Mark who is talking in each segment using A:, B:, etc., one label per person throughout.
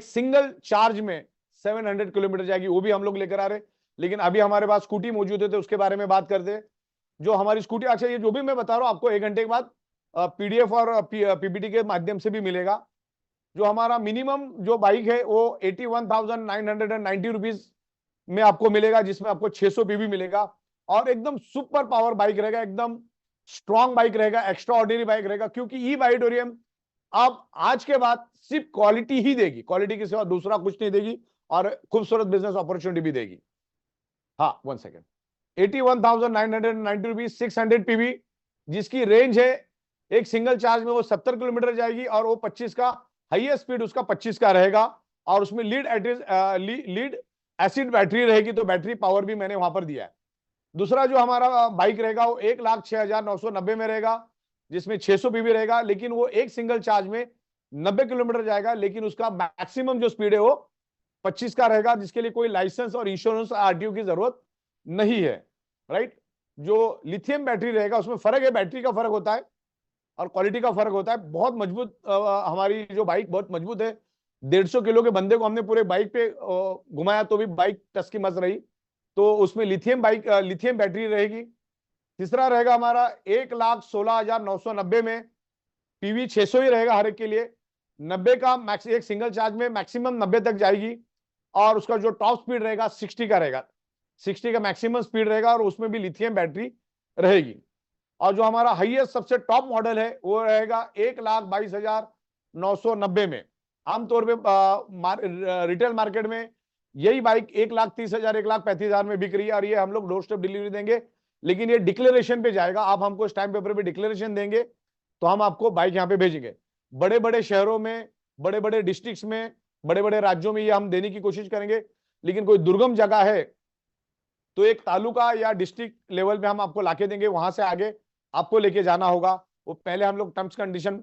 A: एक single charge में 700 kilometre जाएगी, वो भी हम लोग लेकर आ रहे। लेकिन अभी हमारे पास स्कूटी मौजूद है तो उसके बारे में बात करते हैं। जो हमारी स्कूटी, अच्छा ये जो भी मैं बता रहा हूँ आपको 1 घंटे के बाद पीडीएफ और पीपीटी के माध्यम से भी मिलेगा। जो हमारा मिनिमम जो बाइक है वो 81,990 रुपीज में आपको मिलेगा, जिसमें आपको 600 पीवी मिलेगा और एकदम सुपर पावर बाइक रहेगा, एकदम स्ट्रॉन्ग बाइक रहेगा, एक्स्ट्रा ऑर्डिनरी बाइक रहेगा। क्योंकि ई बाइटोरियम अब आज के बाद सिर्फ क्वालिटी ही देगी, क्वालिटी के सिवा दूसरा कुछ नहीं देगी और खूबसूरत बिजनेस अपॉर्चुनिटी भी देगी। हाँ 1 सेकेंड, 81,990 रुपीज, 600 पीवी, जिसकी रेंज है एक सिंगल चार्ज में वो 70 किलोमीटर जाएगी और वो 25 का हाईएस्ट स्पीड उसका 25 का रहेगा और उसमें लीड एसिड बैटरी रहेगी, तो बैटरी पावर भी मैंने वहां पर दिया है। दूसरा जो हमारा बाइक रहेगा वो 1,06,990 में रहेगा, जिसमें 600 पीवी रहेगा, लेकिन वो एक सिंगल चार्ज में 90 किलोमीटर जाएगा, लेकिन उसका मैक्सिमम जो स्पीड है वो 25 का रहेगा, जिसके लिए कोई लाइसेंस और इंश्योरेंस आरटीओ की जरूरत नहीं है, राइट। जो लिथियम बैटरी रहेगा उसमें फर्क है, बैटरी का फर्क होता है और क्वालिटी का फर्क होता है। बहुत मजबूत हमारी जो बाइक बहुत मजबूत है। 150 किलो के बंदे को हमने पूरे बाइक पे घुमाया तो भी बाइक टस की मस रही। तो उसमें लिथियम बैटरी रहेगी। तीसरा रहेगा हमारा 1,16,990 में पीवी 600 ही रहेगा हर एक के लिए, 90 का मैक्स, एक सिंगल चार्ज में मैक्सिमम 90 तक जाएगी और उसका जो टॉप स्पीड रहेगा 60 का रहेगा, 60 का मैक्सिमम स्पीड रहेगा और उसमें भी लिथियम बैटरी रहेगी। और जो हमारा हाईएस्ट सबसे टॉप मॉडल है वो रहेगा 1,22,990 में। आमतौर पे रिटेल मार्केट में यही बाइक 1,30,000 1,35,000 में बिक रही है और ये हम लोग डोर स्टेप डिलीवरी देंगे। लेकिन ये डिक्लेरेशन पे जाएगा, आप हमको स्टैम्प पेपर पे डिक्लेरेशन देंगे तो हम आपको बाइक यहाँ पे भेजेंगे। बड़े बड़े शहरों में, बड़े बड़े डिस्ट्रिक्ट्स में, बड़े बड़े राज्यों में ये हम देने की कोशिश करेंगे। लेकिन कोई दुर्गम जगह है तो एक तालुका या डिस्ट्रिक्ट लेवल पे हम आपको लाके देंगे, वहां से आगे आपको लेके जाना होगा। वो पहले हम लोग टर्म्स कंडीशन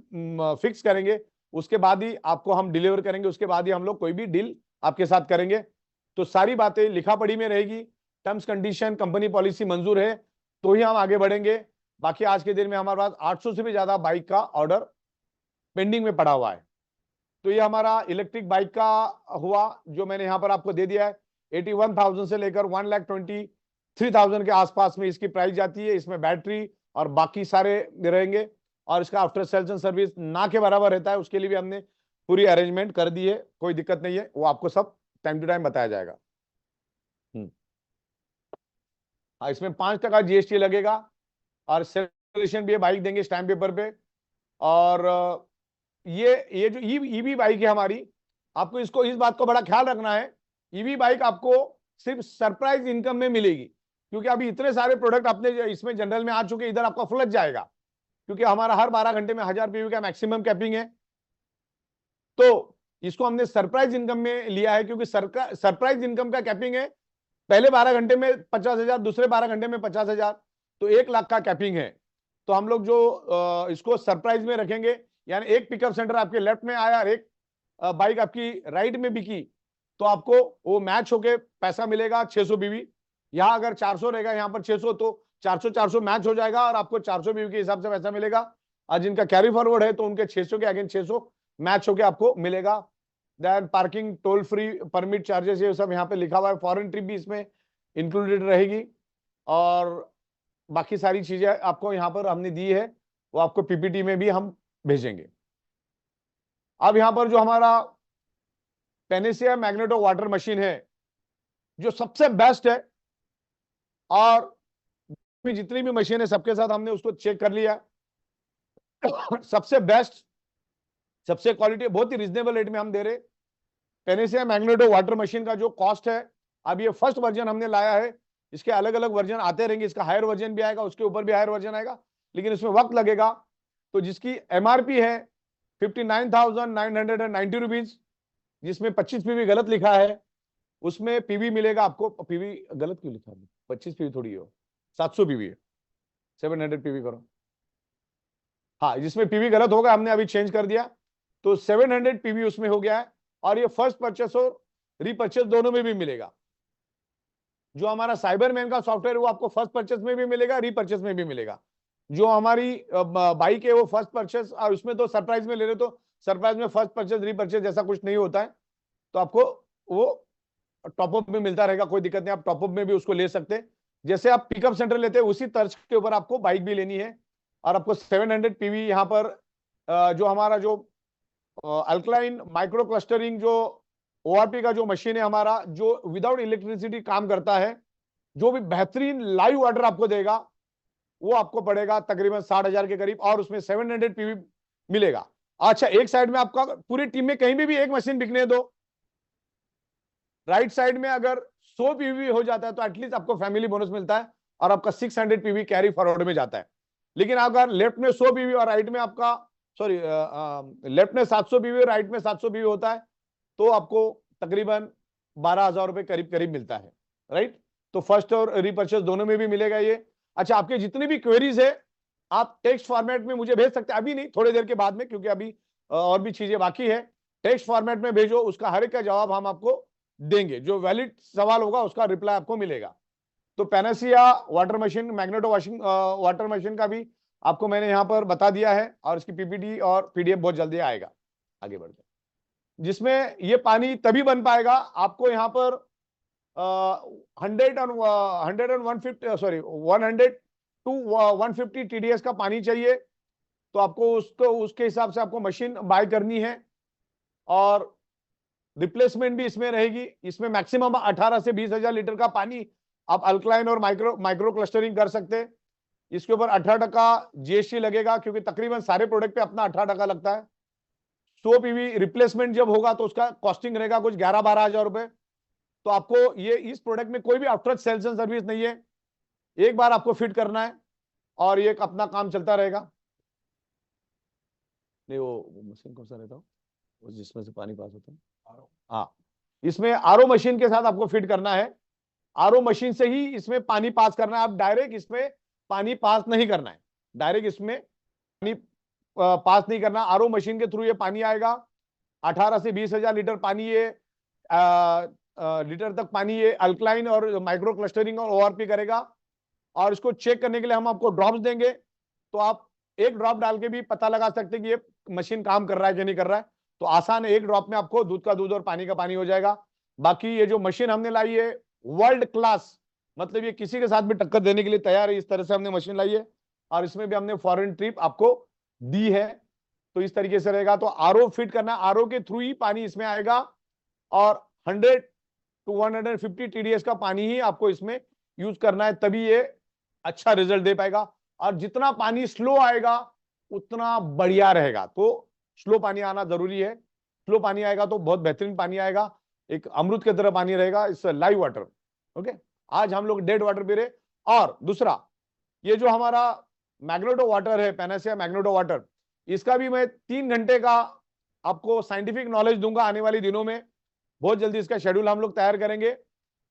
A: फिक्स करेंगे, उसके बाद ही आपको हम डिलीवर करेंगे, उसके बाद ही हम लोग कोई भी डील आपके साथ करेंगे। तो सारी बातें लिखा पढ़ी में रहेगी, टर्म्स कंडीशन कंपनी पॉलिसी मंजूर है तो ही हम आगे बढ़ेंगे। बाकी आज के दिन में हमारे पास 800 से भी ज्यादा बाइक का ऑर्डर पेंडिंग में पड़ा हुआ है। तो ये हमारा इलेक्ट्रिक बाइक का हुआ जो मैंने यहाँ पर आपको दे दिया है। 81,000 से लेकर 1,23,000 के आसपास में इसकी प्राइस जाती है। इसमें बैटरी और बाकी सारे रहेंगे और इसका आफ्टर सेल्स एंड सर्विस ना के बराबर रहता है, उसके लिए भी हमने पूरी अरेंजमेंट कर दी है, कोई दिक्कत नहीं है, वो आपको सब टाइम टू टाइम बताया जाएगा। हाँ, इसमें 5% जीएसटी लगेगा और सेलिब्रेशन भी बाइक देंगे स्टैम्प पेपर पे। और ये जो ईवी बाइक है हमारी, आपको इसको इस बात को बड़ा ख्याल रखना है, ईवी बाइक आपको सिर्फ सरप्राइज इनकम में मिलेगी, क्योंकि अभी इतने सारे प्रोडक्ट अपने इसमें जनरल में आ चुके, इधर आपका फ्लच जाएगा, क्योंकि हमारा हर 12 घंटे में 1000 पीवी का मैक्सिमम कैपिंग है। तो इसको हमने सरप्राइज इनकम में लिया है, क्योंकि सरप्राइज इनकम का कैपिंग है, पहले 12 घंटे में 50,000, दूसरे 12 घंटे में 50,000, तो 1 लाख का कैपिंग है। तो हम लोग जो इसको सरप्राइज में रखेंगे, यानी एक पिकअप सेंटर आपके लेफ्ट में आया और एक बाइक आपकी राइट में बिकी, तो आपको वो मैच होके पैसा मिलेगा 600 बीवी। यहाँ अगर 400 रहेगा, यहाँ पर 600, तो 400 मैच हो जाएगा और आपको 400 बीवी के हिसाब से पैसा मिलेगा। और जिनका कैरी फॉरवर्ड है तो उनके 600 के अगेंस्ट 600 मैच होके आपको मिलेगा। Then parking, toll free, permit charges, ये सब यहाँ पे लिखा हुआ है। फॉरेन ट्रिप भी इसमें इंक्लूडेड रहेगी और बाकी सारी चीजें आपको यहाँ पर हमने दी है, वो आपको पीपीटी में भी हम भेजेंगे। अब यहाँ पर जो हमारा पेनेसिया मैग्नेटो वाटर मशीन है जो सबसे बेस्ट है, और जितनी भी मशीन है सबके साथ हमने उसको चेक कर लिया सबसे बेस्ट, सबसे क्वालिटी, बहुत ही रिजनेबल रेट में हम दे रहे। पेनेसिया मैग्नेटो वाटर मशीन का जो कॉस्ट है, अब ये फर्स्ट वर्जन हमने लाया है, इसके अलग अलग वर्जन आते रहेंगे, इसका हायर वर्जन भी आएगा, उसके ऊपर भी हायर वर्जन आएगा, लेकिन इसमें वक्त लगेगा। तो जिसकी एमआरपी है 59,990 रुपीज, जिसमें 25 पीवी गलत लिखा है, उसमें पीवी मिलेगा आपको, पीवी गलत क्यों लिखा है, 25 पीवी थोड़ी हो, 700 पीवी है, 700 पीवी करो। हाँ, जिसमें पीवी गलत होगा हमने अभी चेंज कर दिया, तो 700 पीवी उसमें हो गया है। और ये फर्स्ट परचेस और रीपर्चेस दोनों में भी मिलेगा। जो हमारा साइबरमैन का सॉफ्टवेयर वो आपको फर्स्ट परचेस में भी मिलेगा, रीपर्चेस में भी मिलेगा। जो हमारी बाइक है वो फर्स्ट परचेस, और उसमें तो सरप्राइज में ले रहे, तो सरप्राइज में फर्स्ट परचेस रीपर्चेस जैसा कुछ नहीं होता है। तो आपको वो टॉपअप में मिलता रहेगा, कोई दिक्कत नहीं, आप टॉपअप में भी उसको ले सकते हैं। जैसे आप पिकअप सेंटर लेते हैं उसी तर्ज के ऊपर आपको बाइक भी लेनी है। और आपको 700 पीवी यहाँ पर जो हमारा जो अल्कलाइन माइक्रो क्लस्टरिंग जो ओआरपी का जो मशीन है हमारा, जो विदाउट इलेक्ट्रिसिटी काम करता है, जो भी बेहतरीन लाइव वाटर आपको देगा, वो आपको पड़ेगा तकरीबन 60,000 के करीब, और उसमें 700 पीवी मिलेगा। अच्छा, एक साइड में आपका पूरी टीम में कहीं भी एक मशीन बिकने दो, राइट साइड में अगर 100 पीवी हो जाता है तो एटलीस्ट आपको फैमिली बोनस मिलता है और आपका 600 पीवी कैरी फॉरवर्ड में जाता है। लेकिन अगर लेफ्ट में 100 पीवी और राइट में आपका लेफ्ट में 700 पीवी और राइट में 700 पीवी होता है, तो आपको तकरीबन 12,000 रुपए करीब करीब मिलता है, राइट। तो फर्स्ट और रीपर्चेस दोनों में भी मिलेगा ये। अच्छा, आपके जितनी भी क्वेरीज है आप टेक्स्ट फॉर्मेट में मुझे भेज सकते हैं, अभी नहीं, थोड़ी देर के बाद में, क्योंकि अभी और भी चीजें बाकी है। टेक्स्ट फॉर्मेट में भेजो, उसका हर एक का जवाब हम आपको देंगे, जो वैलिड सवाल होगा उसका रिप्लाई आपको मिलेगा। तो Panacea water machine, Magneto washing water machine का भी आपको मैंने यहाँ पर बता दिया है, और इसकी पीपीटी और पीडीएफ बहुत जल्दी आएगा। आगे बढ़ते, जिसमें ये पानी तभी बन पाएगा, आपको यहाँ पर 100 और 150 सॉरी 100 टू 150 टीडीएस का पानी चाहिए। तो आपको उसके हिसाब से आपको मशीन बाय करनी है, और रिप्लेसमेंट भी इसमें रहेगी। इसमें मैक्सिमम 18 से 20,000 लीटर का पानी आप अल्कलाइन और माइक्रो क्लस्टरिंग कर सकते हैं। इसके ऊपर 18% जीएसटी लगेगा, क्योंकि तकरीबन सारे प्रोडक्ट पे अपना 18% लगता है। 100 पीवी रिप्लेसमेंट जब होगा तो उसका कॉस्टिंग रहेगा कुछ 11-12 हजार रुपए। तो आपको ये इस प्रोडक्ट में कोई भी आफ्टर सेल्स एंड सर्विस नहीं है, एक बार आपको फिट करना है और ये अपना काम चलता रहेगा। नहीं, वो मशीन कौन सा रहता है जिसमें से पानी पास होता है? हाँ, इसमें आरओ मशीन के साथ आपको फिट करना है। आरओ मशीन से ही इसमें पानी पास करना है, आप डायरेक्ट इसमें पानी पास नहीं करना है, डायरेक्ट इसमें पानी पास नहीं करना। आरओ मशीन के थ्रू ये पानी आएगा, 18 से 20,000 लीटर पानी ये लीटर तक पानी ये अल्कलाइन और माइक्रो क्लस्टरिंग और ओआरपी करेगा। और इसको चेक करने के लिए हम आपको ड्रॉप्स देंगे, तो आप एक ड्रॉप डाल के भी पता लगा सकते हैं कि ये मशीन काम कर रहा है कि नहीं कर रहा है। तो आसान है, एक ड्रॉप में आपको दूध का दूध और पानी का पानी हो जाएगा। बाकी ये जो मशीन हमने लाई है वर्ल्ड क्लास, मतलब ये किसी के साथ भी टक्कर देने के लिए तैयार है, इस तरह से हमने मशीन लाई है। और इसमें भी हमने फॉरेन ट्रिप आपको दी है, तो इस तरीके से रहेगा। तो आरओ फिट करना, आरओ के थ्रू ही पानी इसमें आएगा, और 100 टू 150 टीडीएस का पानी ही आपको इसमें यूज करना है, तभी ये अच्छा रिजल्ट दे पाएगा। और जितना पानी स्लो आएगा उतना बढ़िया रहेगा। तो स्लो पानी आना जरूरी है, स्लो पानी आएगा तो बहुत बेहतरीन पानी आएगा, एक अमृत की तरह पानी रहेगा, इट्स लाइव वाटर। ओके, आज हम लोग डेड वाटर पी रहे। और दूसरा, ये जो हमारा मैग्नेटो वाटर है, पैनासिया मैग्नेटो वाटर, इसका भी मैं 3 घंटे का आपको साइंटिफिक नॉलेज दूंगा आने वाले दिनों में। बहुत जल्दी इसका शेड्यूल हम लोग तैयार करेंगे,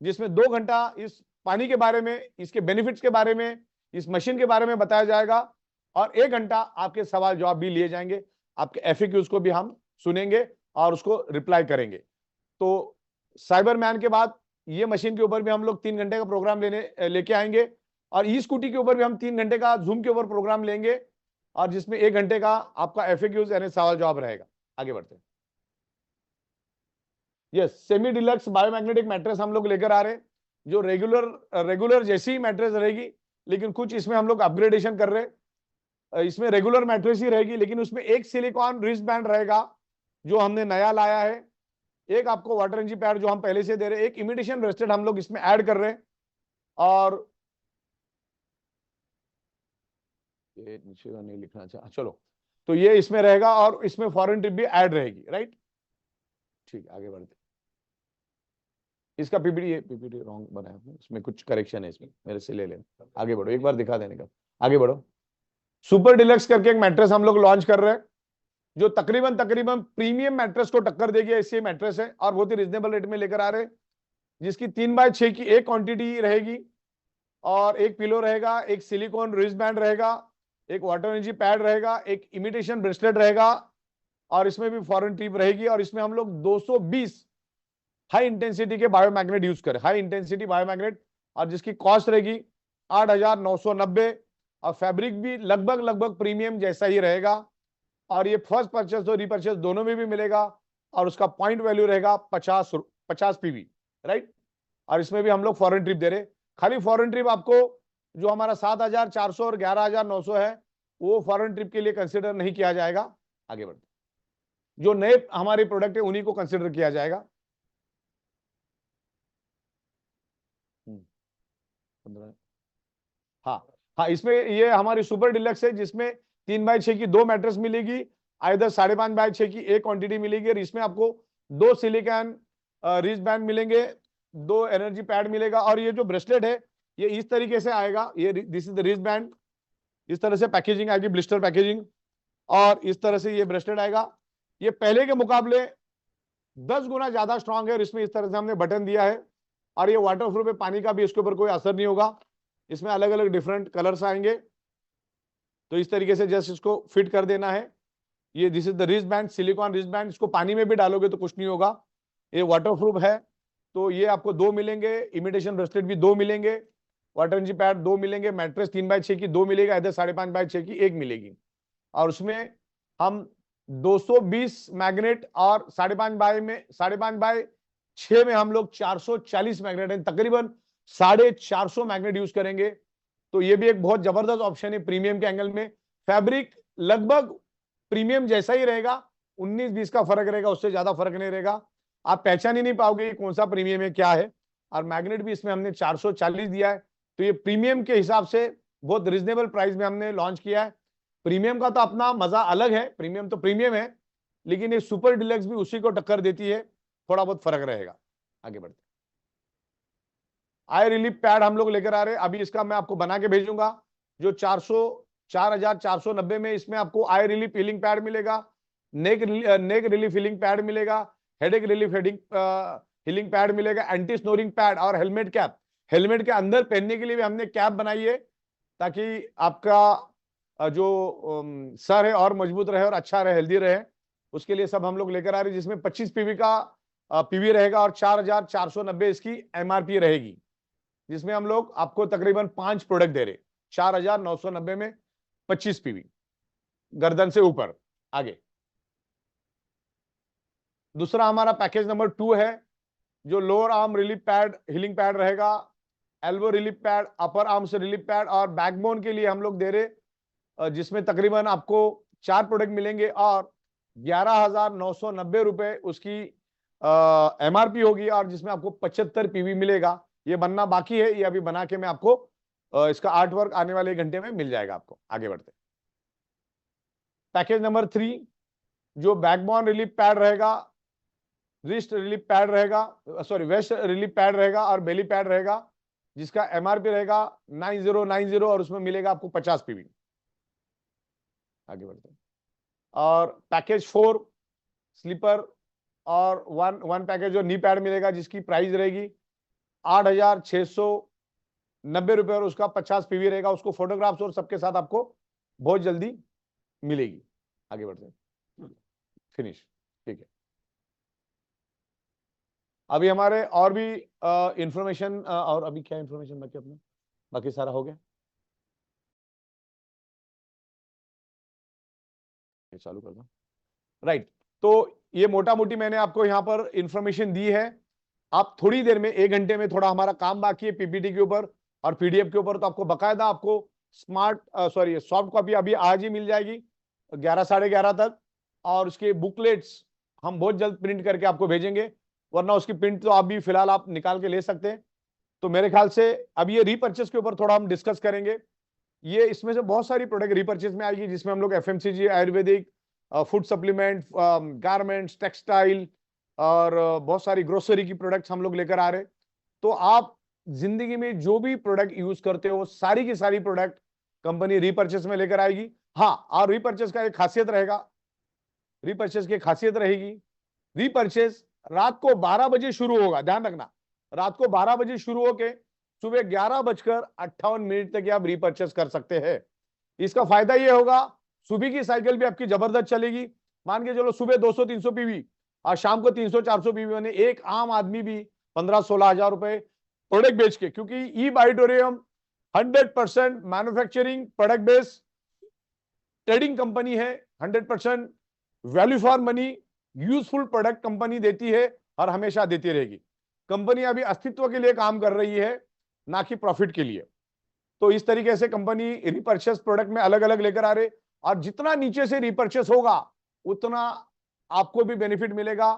A: जिसमें 2 घंटा इस पानी के बारे में, इसके बेनिफिट्स के बारे में, इस मशीन के बारे में बताया जाएगा, और 1 घंटा आपके सवाल जवाब भी लिए जाएंगे, आपके एफएक्यूज को भी हम सुनेंगे और उसको रिप्लाई करेंगे। तो साइबर मैन के बाद ये मशीन के ऊपर भी हम लोग 3 घंटे का प्रोग्राम लेके आएंगे, और ई स्कूटी के ऊपर भी हम 3 घंटे का जूम के ऊपर प्रोग्राम लेंगे, और जिसमें 1 घंटे का आपका एफएक्यूज यानी सवाल जवाब रहेगा। आगे बढ़ते हैं। Yes, semi deluxe biomagnetic mattress हम लोग लेकर आ रहे हैं, जो रेगुलर जैसी ही मैट्रेस रहेगी, लेकिन कुछ इसमें हम लोग अपग्रेडेशन कर रहे हैं। इसमें रेगुलर मैट्रेस ही रहेगी, लेकिन उसमें एक सिलिकॉन रिस्ट बैंड रहेगा जो हमने नया लाया है, एक आपको वाटर एनर्जी पैड जो हम पहले से दे रहे हैं, एक इमिटेशन ब्रेसलेट हम लोग इसमें ऐड कर रहे हैं, और ये नीचे का नहीं लिखना चाहिए, चलो, तो ये इसमें रहेगा, और इसमें फॉरेन ट्रिप भी ऐड रहेगी, राइट। ठीक, आगे बढ़ते। इसका पीपीटी रॉन्ग बना है आपने, इसमें कुछ करेक्शन है, इसमें मेरे से ले लेना। आगे बढ़ो, एक बार दिखा देने का, आगे बढ़ो। सुपर डिलक्स करके एक मैट्रेस हम लोग लॉन्च कर रहे हैं, जो तकरीबन प्रीमियम मैट्रेस को टक्कर देगी, ऐसी मैट्रेस है, और बहुत ही रिजनेबल रेट में लेकर आ रहे हैं, जिसकी 3x6 की एक क्वांटिटी रहेगी, और एक पिलो रहेगा, एक सिलिकॉन रिस्ट बैंड रहेगा, एक वाटर एनर्जी पैड रहेगा, एक इमिटेशन ब्रेसलेट रहेगा, और इसमें भी फॉरेन टिप रहेगी। और इसमें हम लोग 220 हाई इंटेंसिटी के बायोमैग्नेट यूज करें, हाई इंटेंसिटी बायोमैग्नेट, और जिसकी कॉस्ट रहेगी 8,990, और फैब्रिक भी लगभग प्रीमियम जैसा ही रहेगा। और ये फर्स्ट परचेस और रीपरचेस दोनों में भी मिलेगा, और उसका पॉइंट वैल्यू रहेगा 50 पीवी, राइट। और इसमें भी हम लोग फॉरेन ट्रिप दे रहे। खाली फॉरेन ट्रिप आपको जो हमारा 7,400 और 11,900 है वो फॉरेन ट्रिप के लिए कंसिडर नहीं किया जाएगा। आगे बढ़ते, जो नए हमारे प्रोडक्ट है उन्हीं को कंसिडर किया जाएगा। 15, हाँ हाँ, इसमें ये हमारी सुपर डिलक्स है जिसमें 3x6 की 2 मैट्रेस मिलेगी, इधर 5.5x6 की एक क्वांटिटी मिलेगी। और इसमें आपको 2 सिलिकॉन रिस्ट बैंड मिलेंगे, 2 एनर्जी पैड मिलेगा। और ये जो ब्रेसलेट है ये इस तरीके से आएगा, ये this is the wrist band, इस तरह से पैकेजिंग आएगी, ब्लिस्टर पैकेजिंग। और इस तरह से ये ब्रेसलेट आएगा। ये पहले के मुकाबले 10 गुना ज्यादा स्ट्रांग है और इसमें इस तरह से हमने बटन दिया है। और ये वाटरप्रूफ है, पानी का भी इसके ऊपर कोई असर नहीं होगा। इसमें अलग अलग डिफरेंट कलर्स आएंगे, तो इस तरीके से जस्ट इसको फिट कर देना है। ये this is the wrist band, silicon wrist band. इसको पानी में भी डालोगे तो कुछ नहीं होगा, ये वाटरप्रूफ है। तो ये आपको 2 मिलेंगे, इमिटेशन ब्रेसलेट भी 2 मिलेंगे, वाटर एनर्जी पैड 2 मिलेंगे, मैट्रेस 3x6 की 2 मिलेगा, इधर 5.5x6 की 1 मिलेगी। और उसमें हम 220 मैग्नेट और 5.5x6 में हम लोग 440 मैग्नेट है, तकरीबन 450 मैग्नेट यूज करेंगे। तो ये भी एक बहुत जबरदस्त ऑप्शन है प्रीमियम के एंगल में। फैब्रिक लगभग प्रीमियम जैसा ही रहेगा, 19-20 का फर्क रहेगा, उससे ज्यादा फर्क नहीं रहेगा। आप पहचान ही नहीं पाओगे कौन सा प्रीमियम है क्या है। और मैग्नेट भी इसमें हमने 440 दिया है, तो ये प्रीमियम के हिसाब से बहुत रिजनेबल प्राइस में हमने लॉन्च किया है। प्रीमियम का तो अपना मजा अलग है, प्रीमियम तो प्रीमियम है, लेकिन ये सुपर डिलक्स भी उसी को टक्कर देती है, थोड़ा बहुत फर्क रहेगा। आगे बढ़ते, आई रिलीफ पैड हम लोग लेकर आ रहे हैं। अभी इसका मैं आपको बना के भेजूंगा, जो 4,490 में इसमें आपको आई रिलीफ हीलिंग पैड मिलेगा, नेक रिलीफ हीलिंग पैड मिलेगा, हेडेक रिलीफ हीलिंग पैड मिलेगा, एंटी स्नोरिंग पैड और हेलमेट कैप। हेलमेट के अंदर पहनने के लिए भी हमने कैप बनाई है ताकि आपका जो सर है और मजबूत रहे और अच्छा रहे, हेल्दी रहे। उसके लिए सब हम लोग लेकर आ रहे हैं, जिसमें 25 पीवी का पीवी रहेगा और 4,490 इसकी एमआरपी रहेगी, जिसमें हम लोग आपको तकरीबन 5 प्रोडक्ट दे रहे, 4,990 में 25 पीवी गर्दन से ऊपर। आगे दूसरा हमारा पैकेज नंबर 2 है, जो lower arm relief pad healing pad रहेगा, elbow relief pad, upper arm से रिलीफ पैड और बैकबोन के लिए हम लोग दे रहे, जिसमें तकरीबन आपको 4 प्रोडक्ट मिलेंगे और 11,990 रुपए उसकी एमआरपी होगी, और जिसमें आपको 75 पीवी मिलेगा। ये बनना बाकी है, ये अभी बना के मैं आपको इसका आर्ट वर्क आने वाले 1 घंटे में मिल जाएगा आपको। आगे बढ़ते, पैकेज नंबर 3 जो बैकबोन रिलीफ पैड रहेगा, रिस्ट रिलीफ पैड रहेगा, सॉरी वेस्ट रिलीफ पैड रहेगा और बेली पैड रहेगा, जिसका एमआरपी रहेगा 9090 और उसमें मिलेगा आपको 50 पीवी। आगे बढ़ते, और पैकेज 4 स्लीपर और वन पैकेज जो नी पैड मिलेगा, जिसकी प्राइस रहेगी 8,690 रुपए और उसका 50 पीवी रहेगा। उसको फोटोग्राफ्स और सबके साथ आपको बहुत जल्दी मिलेगी। आगे बढ़ते हैं, फिनिश, ठीक है। अभी हमारे और भी इंफॉर्मेशन, और अभी क्या इंफॉर्मेशन बाकी अपना, बाकी सारा हो गया, चालू कर दो, राइट। तो ये मोटा मोटी मैंने आपको यहाँ पर इंफॉर्मेशन दी है। आप थोड़ी देर में 1 घंटे में, थोड़ा हमारा काम बाकी है पीपीटी के ऊपर और पीडीएफ के ऊपर, तो आपको बकायदा आपको सॉफ्ट कॉपी अभी आज ही मिल जाएगी 11 साढ़े 11 तक, और उसके बुकलेट्स हम बहुत जल्द प्रिंट करके आपको भेजेंगे, वरना उसकी प्रिंट तो आप भी फिलहाल आप निकाल के ले सकते हैं। तो मेरे ख्याल से अब ये रीपर्चेस के ऊपर थोड़ा हम डिस्कस करेंगे। ये इसमें से बहुत सारी प्रोडक्ट रीपर्चेस में आएगी, जिसमें हम लोग FMCG, Ayurvedic, food supplement, garments, textile और बहुत सारी ग्रोसरी की प्रोडक्ट्स हम लोग लेकर आ रहे। तो आप जिंदगी में जो भी प्रोडक्ट यूज करते हो सारी की सारी प्रोडक्ट कंपनी रीपर्चेस में लेकर आएगी। हाँ, और रीपर्चेस का एक खासियत रहेगा, रीपर्चेस की खासियत रहेगी, रीपर्चेस रात को 12 बजे शुरू होगा, ध्यान रखना, रात को 12 बजे शुरू होके सुबह 11:58 तक आप रीपर्चेस कर सकते हैं। इसका फायदा यह होगा, सुबह की साइकिल भी आपकी जबरदस्त चलेगी। मान के चलो सुबह 200-300 पीवी और शाम को 300-400 पीवी, यानी एक आम आदमी भी 15-16 हजार रुपए प्रोडक्ट बेच के, क्योंकि ई बायोटोरियम 100% manufacturing product based trading company है, 100% value for money, useful product company देती है और हमेशा देती रहेगी। कंपनी अभी अस्तित्व के लिए काम कर रही है, ना कि प्रॉफिट के लिए। तो इस तरीके से कंपनी रिपर्चेस प्रोडक्ट में अलग अलग लेकर आ रहे, और जितना नीचे से रिपर्चेस होगा उतना आपको भी बेनिफिट मिलेगा।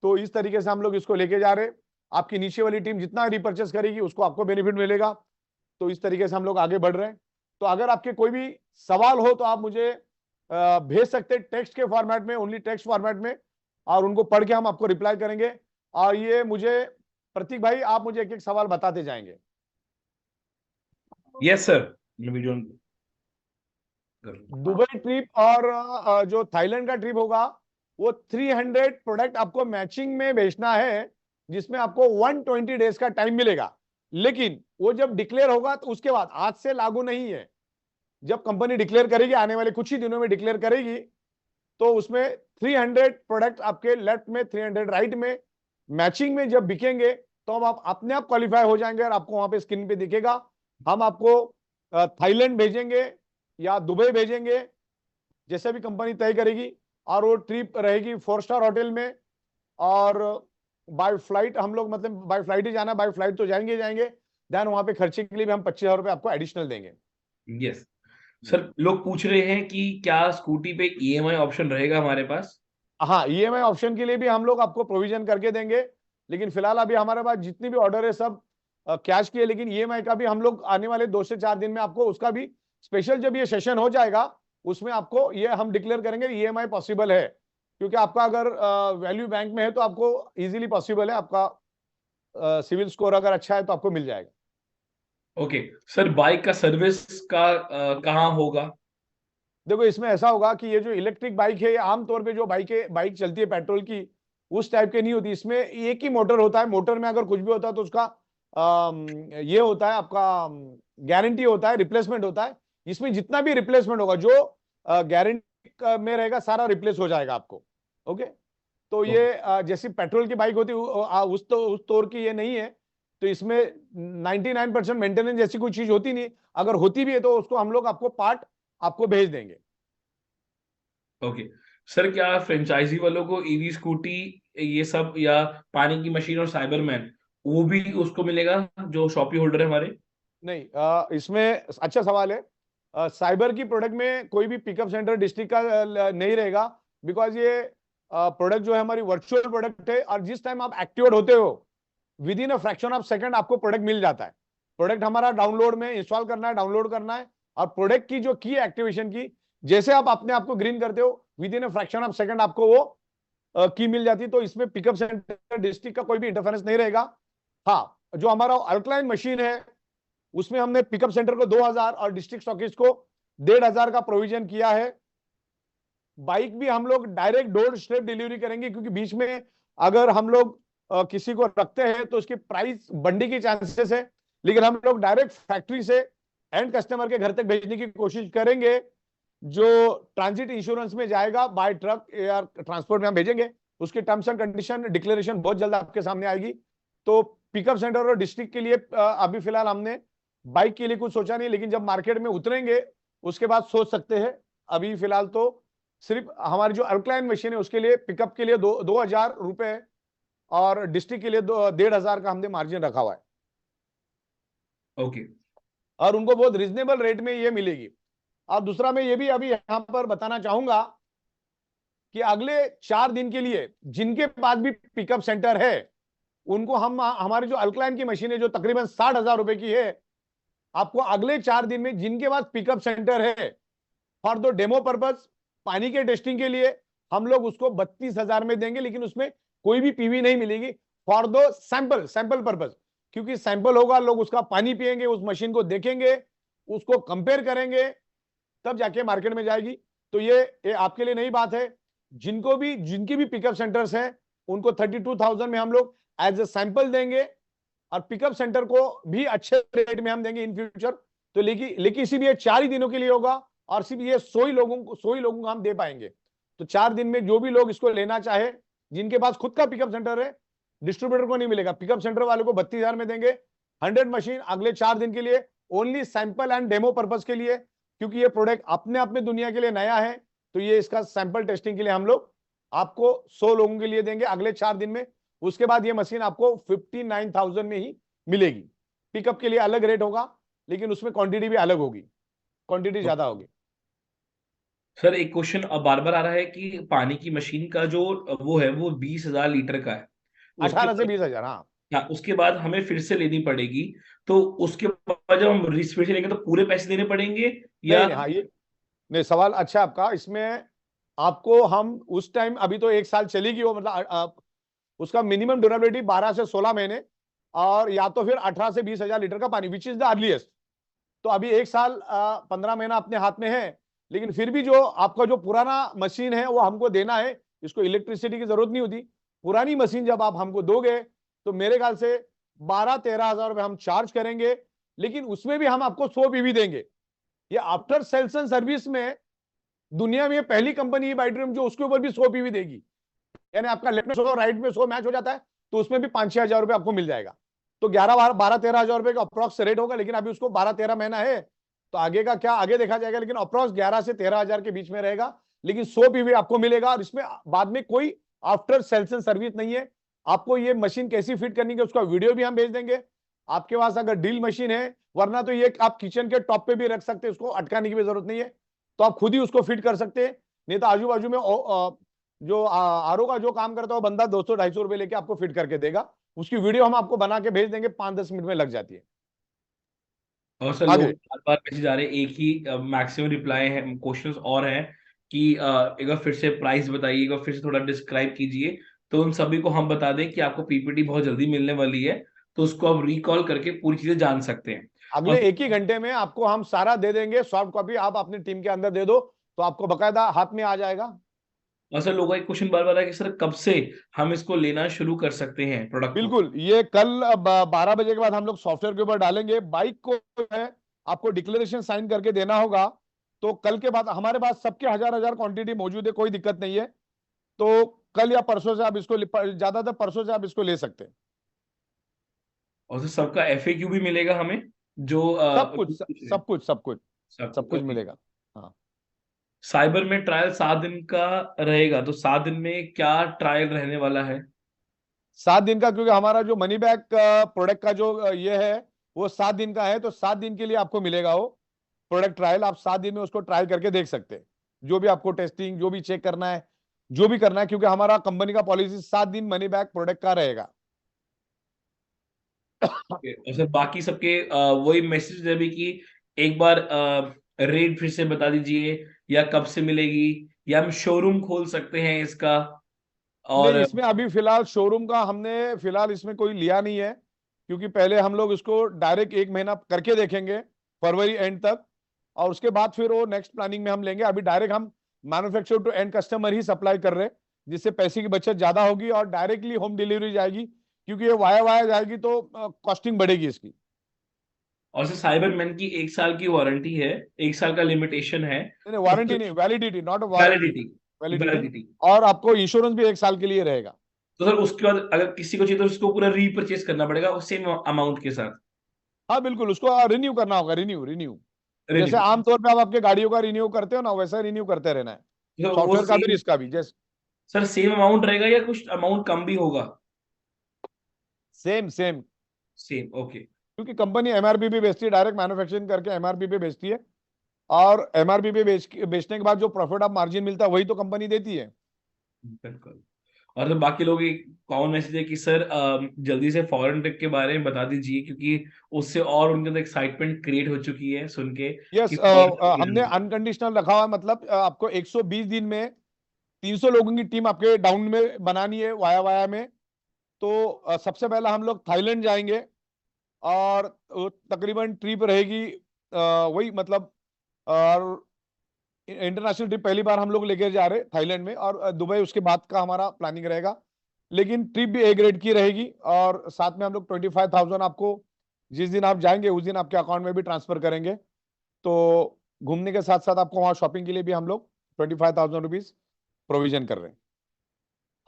A: तो इस तरीके से हम लोग इसको लेके जा रहे। आपकी नीचे वाली टीम जितना रिपर्चेस करेगी उसको आपको बेनिफिट मिलेगा। तो इस तरीके से हम लोग आगे बढ़ रहे हैं। तो अगर आपके कोई भी सवाल हो तो आप मुझे भेज सकते हैं टेक्स्ट के फॉर्मेट में, ओनली टेक्स्ट फॉर्मेट में, और उनको पढ़ के हम आपको रिप्लाई करेंगे। और ये मुझे प्रतीक भाई, आप मुझे एक एक सवाल बताते जाएंगे।
B: Yes sir. Video
A: Dubai trip और जो थाईलैंड का ट्रिप होगा, वो 300 प्रोडक्ट आपको मैचिंग में भेजना है, जिसमें आपको 120 डेज का टाइम मिलेगा। लेकिन वो जब डिक्लेयर होगा तो उसके बाद, आज से लागू नहीं है, जब कंपनी डिक्लेयर करेगी, आने वाले कुछ ही दिनों में डिक्लेयर करेगी, तो उसमें 300 प्रोडक्ट आपके लेफ्ट में, 300 राइट में, मैचिंग में जब बिकेंगे तो अब आप अपने आप क्वालिफाई हो जाएंगे और आपको वहां पे स्क्रीन पे दिखेगा। हम आपको थाईलैंड भेजेंगे या दुबई भेजेंगे, जैसे भी कंपनी तय करेगी। और वो ट्रिप रहेगी 4 स्टार होटल में, और बाय फ्लाइट हम लोग, मतलब बाय फ्लाइट ही जाना, बाय फ्लाइट तो जाएंगे जाएंगे, देन वहां पे खर्चे के लिए भी हम 25,000 रुपए आपको एडिशनल देंगे।
B: यस सर, लोग पूछ रहे हैं कि क्या स्कूटी पे ईएमआई ऑप्शन रहेगा हमारे पास?
A: हाँ, ईएमआई ऑप्शन के लिए भी हम लोग आपको प्रोविजन करके देंगे, लेकिन फिलहाल अभी हमारे पास जितनी भी ऑर्डर है सब कैश की है। लेकिन ईएमआई का भी हम लोग आने वाले 2 से 4 दिन में आपको उसका भी स्पेशल, जब ये सेशन हो जाएगा उसमें आपको ये हम डिक्लेयर करेंगे ईएमआई पॉसिबल है। क्योंकि आपका अगर वैल्यू बैंक में है तो आपको इजीली पॉसिबल है, आपका सिविल स्कोर अगर अच्छा है तो आपको मिल जाएगा।
B: ओके सर, बाइक का सर्विस का कहाँ होगा?
A: देखो, इसमें ऐसा होगा कि ये जो इलेक्ट्रिक बाइक है, ये आमतौर पे जो बाइक चलती है पेट्रोल की, उस टाइप के नहीं होती। इसमें एक ही मोटर होता है, मोटर में अगर कुछ भी होता है तो उसका ये होता है, आपका गारंटी होता है, रिप्लेसमेंट होता है। इसमें जितना भी रिप्लेसमेंट होगा, जो गारंटी में रहेगा, सारा रिप्लेस हो जाएगा आपको। ओके। तो ये जैसी पेट्रोल की बाइक होती है उस तौर की ये नहीं है। तो इसमें 99% मेंटेनेंस जैसी कोई चीज होती नहीं। अगर होती भी है तो उसको हम लोग आपको पार्ट आपको भेज देंगे।
B: ओके सर, क्या फ्रेंचाइजी वालों को ईवी स्कूटी ये सब, या पानी की मशीन और साइबरमैन, वो भी उसको मिलेगा जो शॉपी होल्डर है हमारे?
A: नहीं, इसमें अच्छा सवाल है। साइबर की प्रोडक्ट में कोई भी पिकअप सेंटर डिस्ट्रिक्ट का नहीं रहेगा। बिकॉज ये प्रोडक्ट जो है हमारी वर्चुअल प्रोडक्ट है, और जिस टाइम आप एक्टिवेट होते हो, with in a fraction of second आपको प्रोडक्ट मिल जाता है। प्रोडक्ट हमारा डाउनलोड में इंस्टॉल करना है, डाउनलोड करना है, और प्रोडक्ट की जो की एक्टिवेशन की, जैसे आप अपने आप को ग्रीन करते हो, with in a fraction of second आपको वो की मिल जाती है। तो इसमें पिकअप सेंटर डिस्ट्रिक्ट का कोई भी इंटरफेरेंस नहीं रहेगा। हाँ, जो हमारा अल्कलाइन मशीन है, उसमें हमने पिकअप सेंटर को 2,000 और डिस्ट्रिक्ट स्टॉकिस्ट को 1,500 का प्रोविजन किया है। बाइक भी हम लोग डायरेक्ट डोर स्टेप डिलीवरी करेंगे, क्योंकि बीच में अगर हम लोग किसी को रखते हैं तो उसकी प्राइस बढ़ने की चांसेस है। लेकिन हम लोग डायरेक्ट फैक्ट्री से एंड कस्टमर के घर तक भेजने की कोशिश करेंगे। जो ट्रांजिट इंश्योरेंस में जाएगा, बाय ट्रक या ट्रांसपोर्ट में हम भेजेंगे, उसकी टर्म्स एंड कंडीशन डिक्लेरेशन बहुत जल्द आपके सामने आएगी। तो पिकअप सेंटर और डिस्ट्रिक्ट के लिए अभी फिलहाल हमने बाइक के लिए कुछ सोचा नहीं, लेकिन जब मार्केट में उतरेंगे उसके बाद सोच सकते हैं। अभी फिलहाल तो सिर्फ हमारी जो अल्कलाइन मशीन है उसके लिए, पिकअप के लिए 2,000 रुपए, और डिस्ट्रिक्ट के लिए 1,500 का हमने मार्जिन रखा हुआ है।
B: ओके।
A: और उनको बहुत रिजनेबल रेट में ये मिलेगी। और दूसरा, मैं ये भी अभी यहां पर बताना चाहूंगा कि अगले 4 दिन के लिए जिनके पास भी पिकअप सेंटर है, उनको हम हमारी जो अल्कलाइन की मशीन है, जो तकरीबन 60,000 रुपए की है, आपको अगले 4 दिन में जिनके पास पिकअप सेंटर है, फॉर दो डेमो पर्पज, पानी के टेस्टिंग के लिए, हम लोग उसको 32,000 में देंगे। लेकिन उसमें कोई भी पीवी नहीं मिलेगी, फॉर दो सैंपल पर्पज। क्योंकि सैंपल होगा, लोग उसका पानी पिएंगे, उस मशीन को देखेंगे, उसको कंपेयर करेंगे, तब जाके मार्केट में जाएगी। तो ये आपके लिए नई बात है। जिनकी भी पिकअप सेंटर्स हैं, उनको 32,000 में हम लोग एज ए सैंपल देंगे, और पिकअप सेंटर को भी अच्छे रेट में हम देंगे इन फ्यूचर। तो लेकिन सिर्फ ये 4 ही दिनों के लिए होगा, और सिर्फ ये 100 ही लोगों को हम दे पाएंगे। तो 4 दिन में जो भी लोग इसको लेना चाहे, जिनके पास खुद का पिकअप सेंटर है, डिस्ट्रीब्यूटर को नहीं मिलेगा, पिकअप सेंटर वाले को 32,000 में देंगे। 100 मशीन अगले 4 दिन के लिए, only sample and demo purpose के लिए। क्योंकि ये प्रोडक्ट अपने आप में दुनिया के लिए नया है, तो ये इसका सैंपल टेस्टिंग के लिए हम लोग आपको 100 लोगों के लिए देंगे अगले 4 दिन में। उसके बाद ये मशीन आपको 59,000 में ही मिलेगी। पिकअप के लिए अलग रेट होगा, लेकिन उसमें क्वांटिटी भी अलग होगी, क्वांटिटी ज्यादा होगी।
B: सर एक क्वेश्चन अब बार बार आ रहा है कि पानी की मशीन का जो वो है वो 20,000 लीटर का है। उसके
A: 18 से
B: बाद
A: 20,000, हाँ।
B: हाँ, उसके बाद हमें फिर से लेनी पड़ेगी। तो उसके बाद जब हम फिर से लेंगे तो पूरे पैसे देने पड़ेंगे
A: नहीं
B: या?
A: नहीं, हाँ, ये नहीं, सवाल अच्छा है आपका। इसमें आपको हम उस टाइम, अभी तो 1 साल चलेगी वो, मतलब उसका मिनिमम ड्यूरेबिलिटी 12 से 16 महीने, और या तो फिर 18 से 20,000 लीटर का पानी, विच इज द अर्लीस्ट। तो अभी 1 साल 15 महीना अपने हाथ में है, लेकिन फिर भी जो आपका जो पुराना मशीन है वो हमको देना है। इसको इलेक्ट्रिसिटी की जरूरत नहीं होती। पुरानी मशीन जब आप हमको दोगे तो मेरे ख्याल से 12-13 हजार रुपए हम चार्ज करेंगे, लेकिन उसमें भी हम आपको 100 पीवी देंगे। ये आफ्टर सेल्स एंड सर्विस में दुनिया में ये पहली कंपनी है बाइट्रियम जो उसके ऊपर भी 100 पीवी देगी। यानी आपका लेफ्ट में 100 राइट में 100 मैच हो जाता है, तो उसमें भी 5-6 हजार रुपए आपको मिल जाएगा। तो 11-12-13 हजार रुपए का अप्रॉक्स रेट होगा, लेकिन अभी उसको 12-13 महीना है, तो आगे का क्या आगे देखा जाएगा, लेकिन अप्रॉक्स 11 से 13 हजार के बीच में रहेगा। लेकिन 100 पीवी आपको मिलेगा, और इसमें बाद में कोई आफ्टर सेल्स एंड सर्विस नहीं है। आपको ये मशीन कैसी फिट करनी है उसका वीडियो भी हम भेज देंगे। आपके पास अगर ड्रिल मशीन है, वरना तो ये आप किचन के टॉप पे भी रख सकते हैं, उसको अटकाने की भी जरूरत नहीं है, तो आप खुद ही उसको फिट कर सकते हैं। नहीं तो आजू बाजू में जो आरओ का जो काम करता है वो बंदा 200-250 रुपए लेके आपको फिट करके देगा। उसकी वीडियो हम आपको बना के भेज देंगे, 5-10 मिनट में लग जाती है।
B: और सर लोग
A: आगे
B: बार बार मैसेज आ रहे हैं, एक ही मैक्सिमम रिप्लाई है, क्वेश्चंस और हैं कि एक बार फिर से प्राइस बताइए, एक बार फिर से थोड़ा डिस्क्राइब कीजिए। तो उन सभी को हम बता दें कि आपको पीपीटी बहुत जल्दी मिलने वाली है, तो उसको आप रिकॉल करके पूरी चीजें जान सकते हैं।
A: अगले
B: और
A: 1 ही घंटे में आपको हम सारा दे देंगे, सॉफ्ट कॉपी आप अपनी टीम के अंदर दे दो तो आपको बकायदा हाथ में आ जाएगा।
B: सर लोगों का एक क्वेश्चन बार बार है कि सर कब से हम इसको लेना शुरू कर सकते हैं प्रोडक्ट को?
A: बिल्कुल, ये कल 12 बजे के बाद हम लोग सॉफ्टवेयर के ऊपर डालेंगे। बाइक को है आपको डिक्लेरेशन साइन करके देना होगा, तो कल के बाद हमारे पास सबके 1000 क्वांटिटी मौजूद है, कोई दिक्कत नहीं है। तो कल या परसों से आप इसको ज्यादातर परसों से आप इसको ले सकते हैं।
B: और सर सबका एफएक्यू भी मिलेगा हमें, जो
A: सब
B: अभी
A: कुछ,
B: पूछ रहे हैं?
A: सब कुछ, सब कुछ,
B: सब
A: सब कुछ
B: ओके।
A: मिलेगा। हाँ,
B: साइबर में ट्रायल 7 दिन का रहेगा, तो 7 दिन में क्या ट्रायल रहने वाला है?
A: 7 दिन का, क्योंकि हमारा जो मनी बैक प्रोडक्ट का जो ये है वो 7 दिन का है, तो 7 दिन के लिए आपको मिलेगा वो प्रोडक्ट ट्रायल। आप 7 दिन में उसको ट्रायल करके देख सकते हैं, जो भी आपको टेस्टिंग जो भी चेक करना है, जो भी करना है, क्योंकि हमारा कंपनी का पॉलिसी 7 दिन मनी बैक प्रोडक्ट का रहेगा।
B: ओके, और सर बाकी सबके वही मैसेज है भी कि एक बार रेट फिर से बता दीजिए, या कब से मिलेगी, या हम शोरूम खोल सकते हैं इसका?
A: नहीं,
B: और
A: इसमें अभी फिलहाल शोरूम का हमने फिलहाल इसमें कोई लिया नहीं है, क्योंकि पहले हम लोग इसको डायरेक्ट 1 महीना करके देखेंगे, फरवरी एंड तक, और उसके बाद फिर वो नेक्स्ट प्लानिंग में हम लेंगे। अभी डायरेक्ट हम मैन्युफैक्चर टू एंड कस्टमर ही सप्लाई कर रहे हैं, जिससे पैसे की बचत ज्यादा होगी और डायरेक्टली होम डिलीवरी जाएगी, क्योंकि ये वाया वाया जाएगी तो कॉस्टिंग बढ़ेगी इसकी।
B: और सर साइबर मैन की 1 साल की वारंटी है, 1 साल का लिमिटेशन है।
A: नहीं नहीं, वारंटी नहीं, validity, not warranty,
B: validity.
A: Validity.
B: Validity.
A: और आपको इंश्योरेंस भी 1 साल के लिए रहेगा।
B: तो सर उसके बाद अगर किसी को चाहिए तो उसको पूरा रीपरचेज करना पड़ेगा सेम अमाउंट के साथ?
A: हाँ बिल्कुल, उसको रिन्यू करना होगा, रिन्यू रिन्यू। जैसे
B: रेन्यू।
A: आमतौर पे आप आपके गाड़ियों का रिन्यू करते हो ना, वैसा रिन्यू करते रहना है।
B: तो वो
A: सॉफ्टवेयर का भी,
B: सेम,
A: इसका भी जैसे
B: सर सेम अमाउंट रहेगा या कुछ अमाउंट कम भी होगा?
A: Same same,
B: same, okay.
A: क्योंकि कंपनी एमआरपी पे बेचती है, डायरेक्ट मैन्युफैक्चरिंग करके एमआरपी पे बेचती है, और एमआरपी पे बेचने के बाद जो प्रॉफिट ऑफ मार्जिन मिलता है वही तो कंपनी देती है।
B: बिल्कुल। और तो बाकी लोग एक कॉमन मैसेज है कि सर जल्दी से फॉरेन ट्रिप के बारे में बता दीजिए, क्योंकि उससे और उनके अंदर एक्साइटमेंट क्रिएट हो चुकी है सुन के
A: यस,
B: कि फॉरेन
A: हमने
B: ट्रिप।
A: अनकंडीशनल रखा हुआ है, मतलब आपको 120 दिन में 300 लोगों की टीम आपके डाउन में बनानी है, वाया वाया में। तो सबसे पहला हम लोग थाईलैंड जाएंगे, और तकरीबन ट्रिप रहेगी वही, मतलब और इंटरनेशनल ट्रिप पहली बार हम लोग लेके जा रहे हैं थाईलैंड में, और दुबई उसके बाद का हमारा प्लानिंग रहेगा। लेकिन ट्रिप भी ए ग्रेड की रहेगी, और साथ में हम लोग 25,000 आपको जिस दिन आप जाएंगे उस दिन आपके अकाउंट में भी ट्रांसफर करेंगे। तो घूमने के साथ साथ आपको वहाँ शॉपिंग के लिए भी हम लोग 25,000 रुपीज प्रोविजन कर रहे हैं।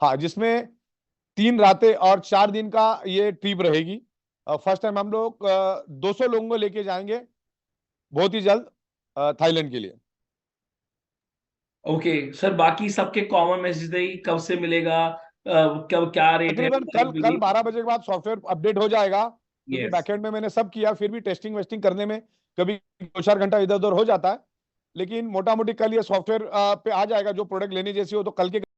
A: हाँ, जिसमें 3 रातें और 4 दिन का ये ट्रिप रहेगी। फर्स्ट टाइम हम लोग 200 लोगों को लेके जाएंगे बहुत ही जल्द थाईलैंड के लिए।
B: ओके सर, बाकी सबके कॉमन मैसेज है, कब से मिलेगा, कब, क्या रेट है,
A: तकरीबन कल 12 बजे के बाद सॉफ्टवेयर अपडेट हो जाएगा, क्योंकि
B: यस।
A: बैकएंड में मैंने सब किया, फिर भी टेस्टिंग वेस्टिंग करने में कभी 2-4 घंटा इधर उधर हो जाता है, लेकिन मोटा मोटी कल ये सॉफ्टवेयर पे आ जाएगा। जो प्रोडक्ट लेने जैसी हो तो कल के